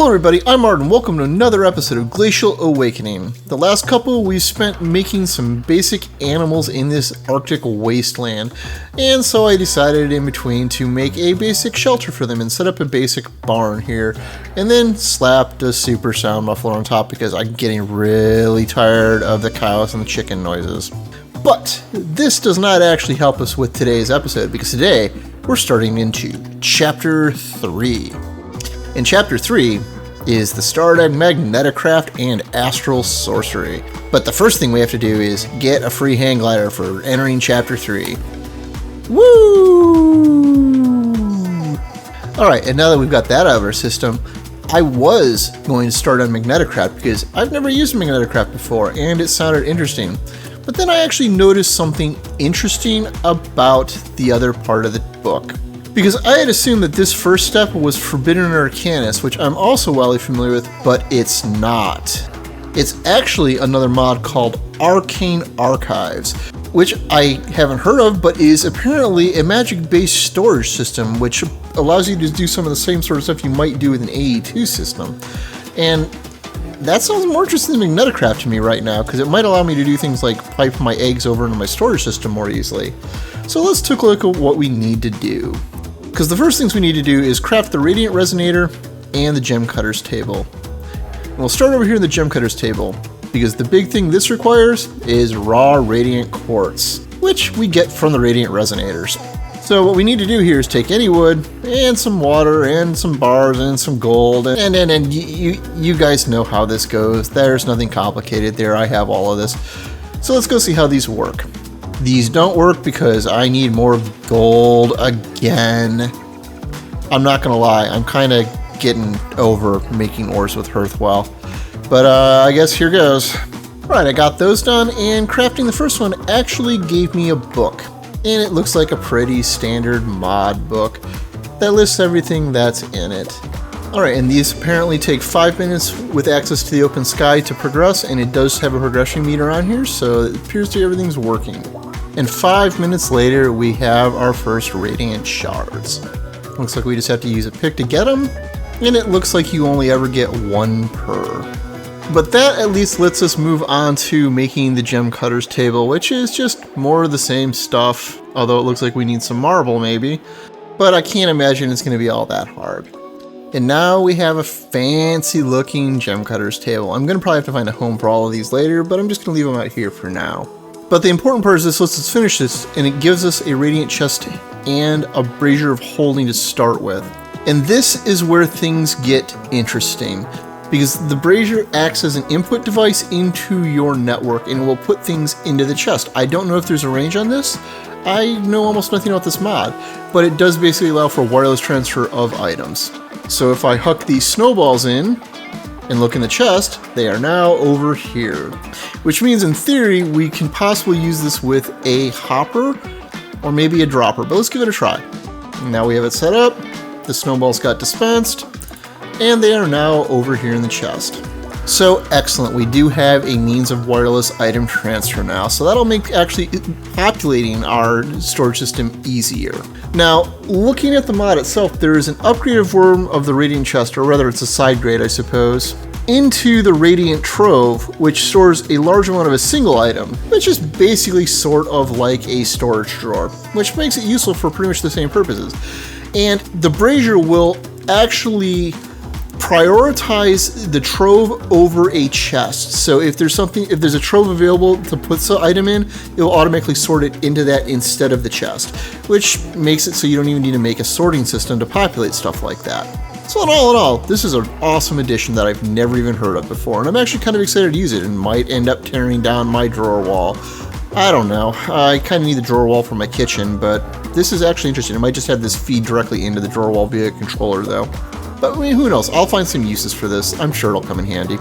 Hello everybody, I'm Martin. Welcome to another episode of Glacial Awakening. The last couple we've spent making some basic animals in this Arctic wasteland, and so I decided in between to make a basic shelter for them and set up a basic barn here, and then slapped a super sound muffler on top because I'm getting really tired of the cows and the chicken noises. But this does not actually help us with today's episode, because today we're starting into Chapter 3. In Chapter 3 is the Starred Magneticraft and Astral Sorcery. But the first thing we have to do is get a free hang glider for entering Chapter 3. Woo! Alright, and now that we've got that out of our system, I was going to start on Magneticraft because I've never used Magneticraft before and it sounded interesting. But then I actually noticed something interesting about the other part of the book. Because I had assumed that this first step was Forbidden Arcanus, which I'm also wildly familiar with, but it's not. It's actually another mod called Arcane Archives, which I haven't heard of, but is apparently a magic-based storage system, which allows you to do some of the same sort of stuff you might do with an AE2 system. And that sounds more interesting than Magneticraft to me right now, because it might allow me to do things like pipe my eggs over into my storage system more easily. So let's take a look at what we need to do. Because the first things we need to do is craft the Radiant Resonator and the Gem Cutters table. And we'll start over here in the Gem Cutters table, because the big thing this requires is raw Radiant Quartz, which we get from the Radiant Resonators. So what we need to do here is take any wood, and some water, and some bars, and some gold, and you guys know how this goes. There's nothing complicated there, I have all of this. So let's go see how these work. These don't work because I need more gold again. I'm not gonna lie, I'm kind of getting over making ores with Hearthstone. But I guess here goes. Alright, I got those done, and crafting the first one actually gave me a book. And it looks like a pretty standard mod book that lists everything that's in it. Alright, and these apparently take 5 minutes with access to the open sky to progress, and it does have a progression meter on here, so it appears to be everything's working. And 5 minutes later, we have our first Radiant Shards. Looks like we just have to use a pick to get them, and it looks like you only ever get one per. But that at least lets us move on to making the Gem Cutters table, which is just more of the same stuff, although it looks like we need some marble maybe, but I can't imagine it's going to be all that hard. And now we have a fancy looking Gem Cutters table. I'm going to probably have to find a home for all of these later, but I'm just going to leave them out here for now. But the important part is this lets us finish this, and it gives us a Radiant Chest and a Brazier of Holding to start with. And this is where things get interesting, because the Brazier acts as an input device into your network, and it will put things into the chest. I don't know if there's a range on this. I know almost nothing about this mod, but it does basically allow for wireless transfer of items. So if I huck these snowballs in, and look in the chest, they are now over here. Which means in theory, we can possibly use this with a hopper, or maybe a dropper, but let's give it a try. Now we have it set up, the snowballs got dispensed, and they are now over here in the chest. So excellent, we do have a means of wireless item transfer now, so that'll make actually populating our storage system easier. Now, looking at the mod itself, there is an upgraded form of the Radiant Chest, or rather it's a side grade I suppose, into the Radiant Trove, which stores a large amount of a single item, which is basically sort of like a storage drawer, which makes it useful for pretty much the same purposes. And the Brazier will actually prioritize the trove over a chest. So if there's a trove available to put some item in, it will automatically sort it into that instead of the chest, which makes it so you don't even need to make a sorting system to populate stuff like that. So in all, this is an awesome addition that I've never even heard of before, and I'm actually kind of excited to use it and might end up tearing down my drawer wall. I don't know, I kind of need the drawer wall for my kitchen, but this is actually interesting. I might just have this feed directly into the drawer wall via a controller though. But I mean, who knows? I'll find some uses for this. I'm sure it'll come in handy.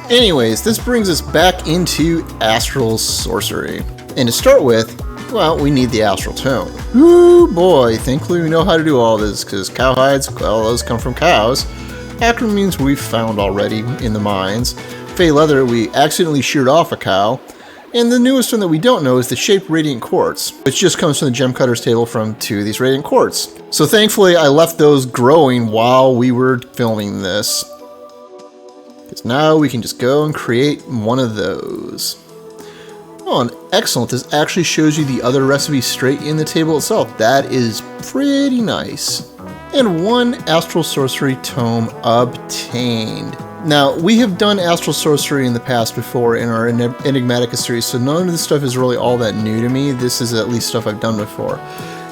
Anyways, this brings us back into Astral Sorcery. And to start with, well, we need the Astral Tome. Ooh boy, thankfully we know how to do all this, because cowhides, well, those come from cows. Acrid means we've found already in the mines. Fey leather, we accidentally sheared off a cow. And the newest one that we don't know is the Shaped Radiant Quartz, which just comes from the Gem Cutters table from 2 of these Radiant Quartz. So thankfully I left those growing while we were filming this. Because now we can just go and create one of those. Oh, and excellent. This actually shows you the other recipes straight in the table itself. That is pretty nice. And one Astral Sorcery tome obtained. Now, we have done Astral Sorcery in the past before in our Enigmatica series, so none of this stuff is really all that new to me. This is at least stuff I've done before.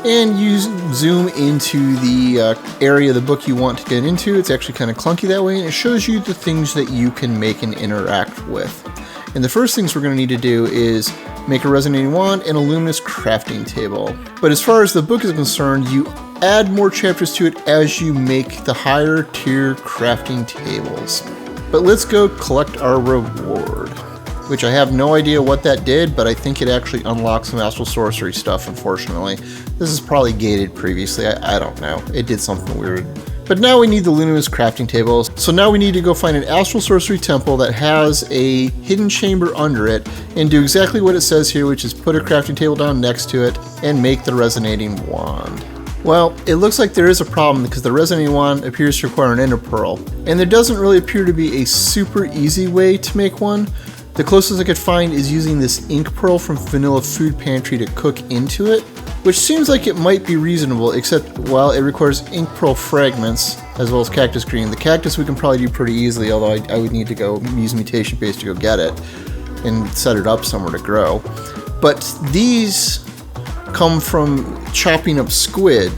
And you zoom into the area of the book you want to get into. It's actually kind of clunky that way, and it shows you the things that you can make and interact with. And the first things we're going to need to do is make a resonating wand and a luminous crafting table. But as far as the book is concerned, you add more chapters to it as you make the higher tier crafting tables. But let's go collect our reward, which I have no idea what that did, but I think it actually unlocked some Astral Sorcery stuff, unfortunately. This is probably gated previously, I don't know. It did something weird. But now we need the luminous crafting tables. So now we need to go find an Astral Sorcery temple that has a hidden chamber under it and do exactly what it says here, which is put a crafting table down next to it and make the resonating wand. Well, it looks like there is a problem because the resonating wand appears to require an ender pearl, and there doesn't really appear to be a super easy way to make one. The closest I could find is using this ink pearl from Vanilla Food Pantry to cook into it, which seems like it might be reasonable, except, well, it requires ink pearl fragments as well as cactus green. The cactus we can probably do pretty easily, although I would need to go use mutation paste to go get it and set it up somewhere to grow. But these come from chopping up squid,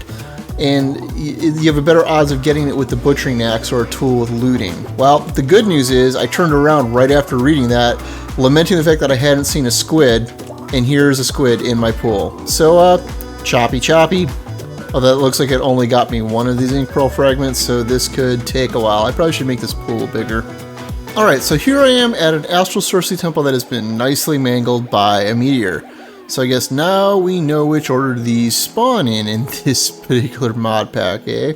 and you have a better odds of getting it with the butchering axe or a tool with looting. Well, the good news is I turned around right after reading that, lamenting the fact that I hadn't seen a squid, and here's a squid in my pool. So, choppy. Oh, that looks like it only got me one of these ink pearl fragments, so this could take a while. I probably should make this pool bigger. Alright, so here I am at an Astral Sorcery temple that has been nicely mangled by a meteor. So I guess now we know which order these spawn in this particular mod pack, eh?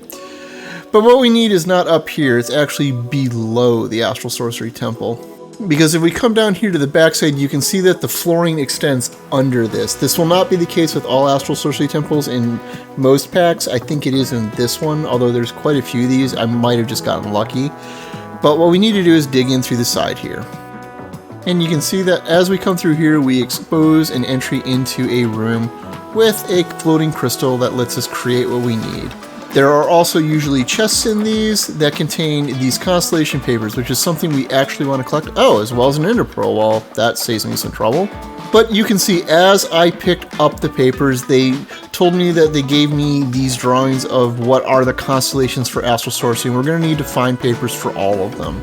But what we need is not up here, it's actually below the Astral Sorcery temple. Because if we come down here to the backside, you can see that the flooring extends under this. This will not be the case with all Astral Sorcery temples in most packs. I think it is in this one, although there's quite a few of these. I might have just gotten lucky. But what we need to do is dig in through the side here. And you can see that as we come through here, we expose an entry into a room with a floating crystal that lets us create what we need. There are also usually chests in these that contain these constellation papers, which is something we actually want to collect. Oh, as well as an ender pearl. Well, that saves me some trouble. But you can see as I picked up the papers, they told me that they gave me these drawings of what are the constellations for Astral Sorcery, and we're going to need to find papers for all of them.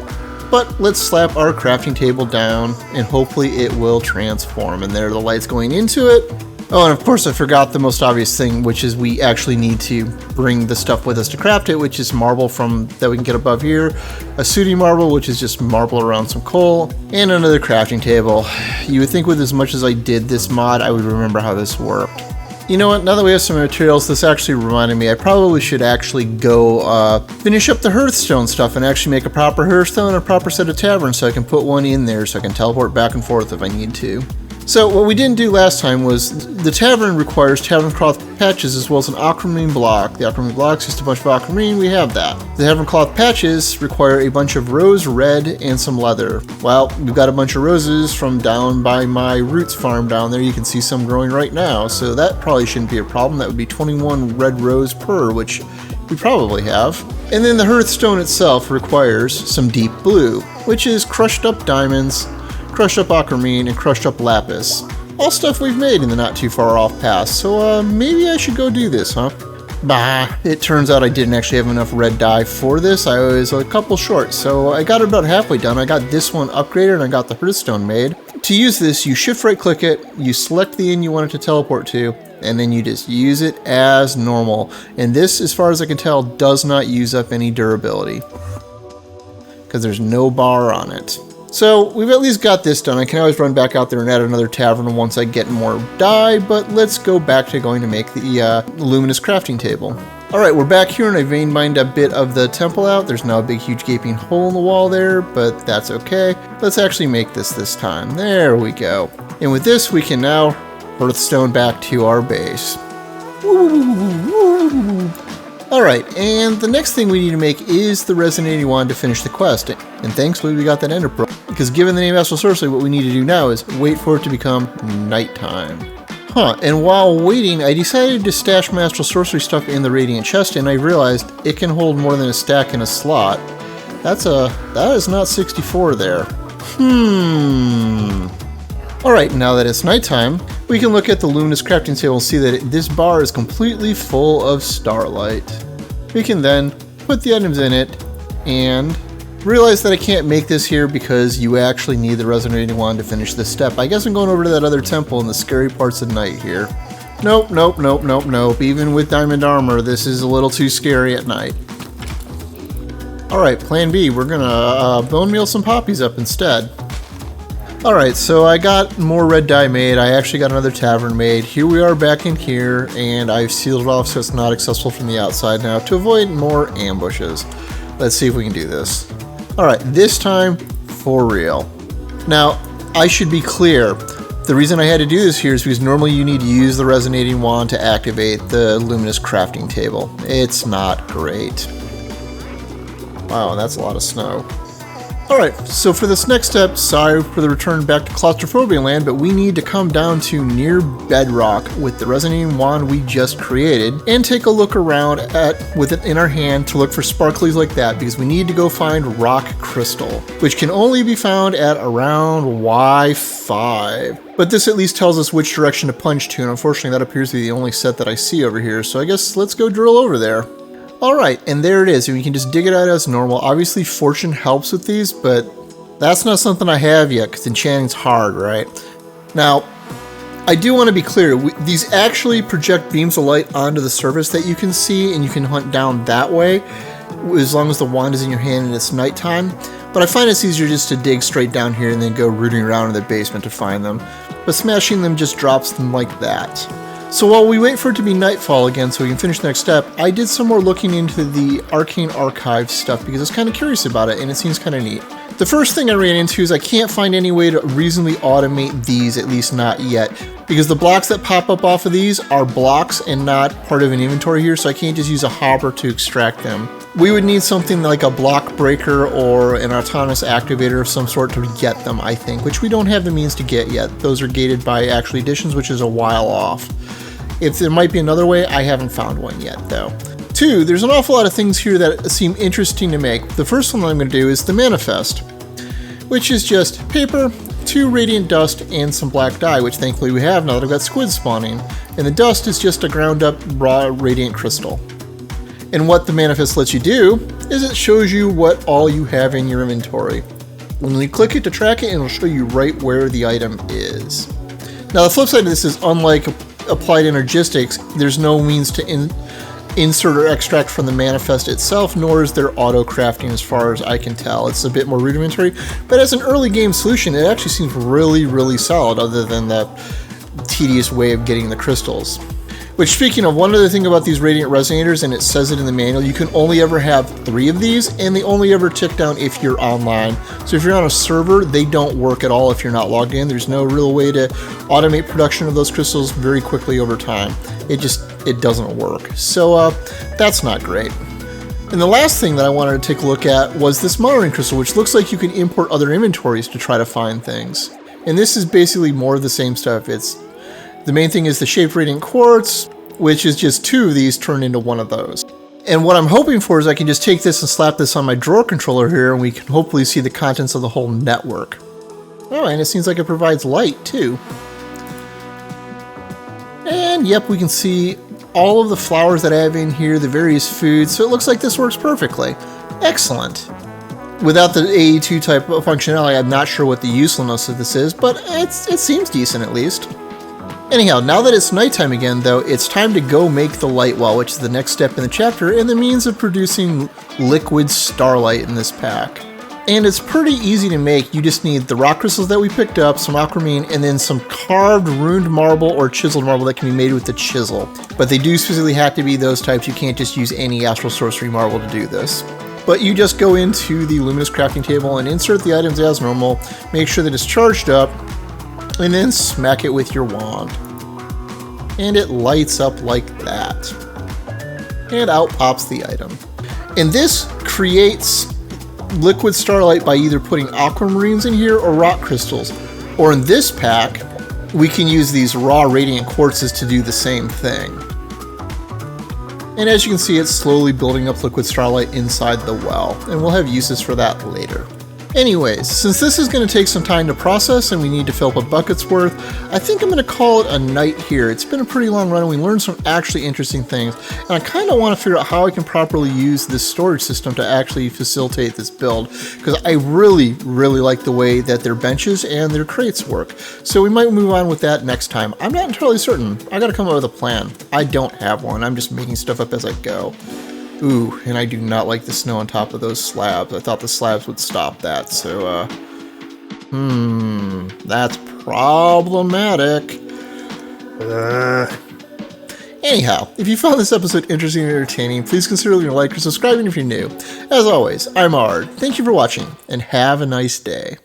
But let's slap our crafting table down and hopefully it will transform. And there are the lights going into it. Oh, and of course I forgot the most obvious thing, which is we actually need to bring the stuff with us to craft it, which is marble that we can get above here, a sooty marble, which is just marble around some coal, and another crafting table. You would think with as much as I did this mod, I would remember how this worked. You know what, now that we have some materials, this actually reminded me I probably should actually go finish up the Hearthstone stuff and actually make a proper Hearthstone and a proper set of Tavern so I can put one in there so I can teleport back and forth if I need to. So what we didn't do last time was the Tavern requires Tavern cloth patches as well as an aquamarine block. The aquamarine block is just a bunch of aquamarine, we have that. The Tavern cloth patches require a bunch of rose red and some leather. Well, we've got a bunch of roses from down by my roots farm down there. You can see some growing right now, so that probably shouldn't be a problem. That would be 21 red rose per, which we probably have. And then the Hearthstone itself requires some deep blue, which is crushed up diamonds, crushed up aquamarine, and crushed up lapis. All stuff we've made in the not too far off past, so maybe I should go do this, huh? Bah, it turns out I didn't actually have enough red dye for this. I was a couple short, so I got it about halfway done. I got this one upgraded and I got the Hearthstone made. To use this, you shift right click it, you select the inn you want it to teleport to, and then you just use it as normal. And this, as far as I can tell, does not use up any durability because there's no bar on it. So we've at least got this done. I can always run back out there and add another tavern once I get more dye, but let's go back to going to make the luminous crafting table. Alright, we're back here and I vein mined a bit of the temple out. There's now a big huge gaping hole in the wall there, but that's okay. Let's actually make this time. There we go. And with this we can now Hearthstone back to our base. Alright, and the next thing we need to make is the resonating wand to finish the quest. And thankfully we got that ender pearl, because given the name Astral Sorcery, what we need to do now is wait for it to become nighttime. And while waiting, I decided to stash my Astral Sorcery stuff in the Radiant chest, and I realized it can hold more than a stack in a slot. That is not 64 there. Alright, now that it's nighttime, we can look at the Luminous crafting table and see that this bar is completely full of starlight. We can then put the items in it and realize that I can't make this here because you actually need the resonating wand to finish this step. I guess I'm going over to that other temple in the scary parts of night here. Nope. Even with diamond armor, this is a little too scary at night. Alright, plan B, we're gonna bone meal some poppies up instead. Alright, so I got more red dye made, I actually got another tavern made. Here we are back in here, and I've sealed it off so it's not accessible from the outside now to avoid more ambushes. Let's see if we can do this. Alright, this time, for real. Now, I should be clear, the reason I had to do this here is because normally you need to use the resonating wand to activate the Luminous crafting table. It's not great. Wow, that's a lot of snow. Alright, so for this next step, sorry for the return back to Claustrophobia Land, but we need to come down to near bedrock with the resonating wand we just created and take a look around with it in our hand to look for sparklies like that, because we need to go find rock crystal, which can only be found at around Y5. But this at least tells us which direction to punch to, and unfortunately that appears to be the only set that I see over here, so I guess let's go drill over there. Alright, and there it is, and we can just dig it out as normal. Obviously fortune helps with these, but that's not something I have yet, because enchanting's hard, right? Now, I do want to be clear, these actually project beams of light onto the surface that you can see, and you can hunt down that way, as long as the wand is in your hand and it's nighttime. But I find it's easier just to dig straight down here and then go rooting around in the basement to find them. But smashing them just drops them like that. So while we wait for it to be nightfall again so we can finish the next step, I did some more looking into the Arcane Archives stuff because I was kind of curious about it and it seems kind of neat. The first thing I ran into is I can't find any way to reasonably automate these, at least not yet, because the blocks that pop up off of these are blocks and not part of an inventory here, so I can't just use a hopper to extract them. We would need something like a block breaker or an autonomous activator of some sort to get them, I think, which we don't have the means to get yet. Those are gated by actual editions, which is a while off. If there might be another way, I haven't found one yet, though. 2, there's an awful lot of things here that seem interesting to make. The first one I'm going to do is the Manifest, which is just paper, 2 radiant dust, and some black dye, which thankfully we have now that I've got squids spawning. And the dust is just a ground up raw radiant crystal. And what the Manifest lets you do is it shows you what all you have in your inventory. When you click it to track it, it'll show you right where the item is. Now the flip side of this is, unlike applied energistics, there's no means to insert or extract from the Manifest itself, nor is there auto crafting as far as I can tell. It's a bit more rudimentary, but as an early game solution, it actually seems really solid, other than the tedious way of getting the crystals. Which, speaking of, one other thing about these Radiant Resonators, and it says it in the manual, you can only ever have 3 of these, and they only ever tick down if you're online. So if you're on a server, they don't work at all if you're not logged in. There's no real way to automate production of those crystals very quickly over time. It doesn't work. So that's not great. And the last thing that I wanted to take a look at was this monitoring crystal, which looks like you can import other inventories to try to find things. And this is basically more of the same stuff. The main thing is the Shaped Radiant Quartz, which is just 2 of these turned into one of those. And what I'm hoping for is I can just take this and slap this on my drawer controller here, and we can hopefully see the contents of the whole network. Oh, and it seems like it provides light too. And yep, we can see all of the flowers that I have in here, the various foods, so it looks like this works perfectly. Excellent. Without the AE2 type of functionality, I'm not sure what the usefulness of this is, but it seems decent at least. Anyhow, now that it's nighttime again, though, it's time to go make the Lightwell, which is the next step in the chapter and the means of producing liquid starlight in this pack. And it's pretty easy to make. You just need the rock crystals that we picked up, some aquamarine, and then some carved runed marble or chiseled marble that can be made with the chisel. But they do specifically have to be those types. You can't just use any Astral Sorcery marble to do this. But you just go into the Luminous crafting table and insert the items as normal, make sure that it's charged up, and then smack it with your wand. And it lights up like that. and out pops the item. And this creates liquid starlight by either putting aquamarines in here or rock crystals. Or in this pack, we can use these raw radiant quartzes to do the same thing. And as you can see, it's slowly building up liquid starlight inside the well, and we'll have uses for that later. Anyways, since this is going to take some time to process and we need to fill up a bucket's worth, I think I'm going to call it a night here. It's been a pretty long run and we learned some actually interesting things, and I kind of want to figure out how I can properly use this storage system to actually facilitate this build, because I really like the way that their benches and their crates work. So we might move on with that next time. I'm not entirely certain. I got to come up with a plan. I don't have one. I'm just making stuff up as I go. Ooh, and I do not like the snow on top of those slabs. I thought the slabs would stop that, so, that's problematic. Anyhow, if you found this episode interesting and entertaining, please consider leaving a like or subscribing if you're new. As always, I'm Ard. Thank you for watching, and have a nice day.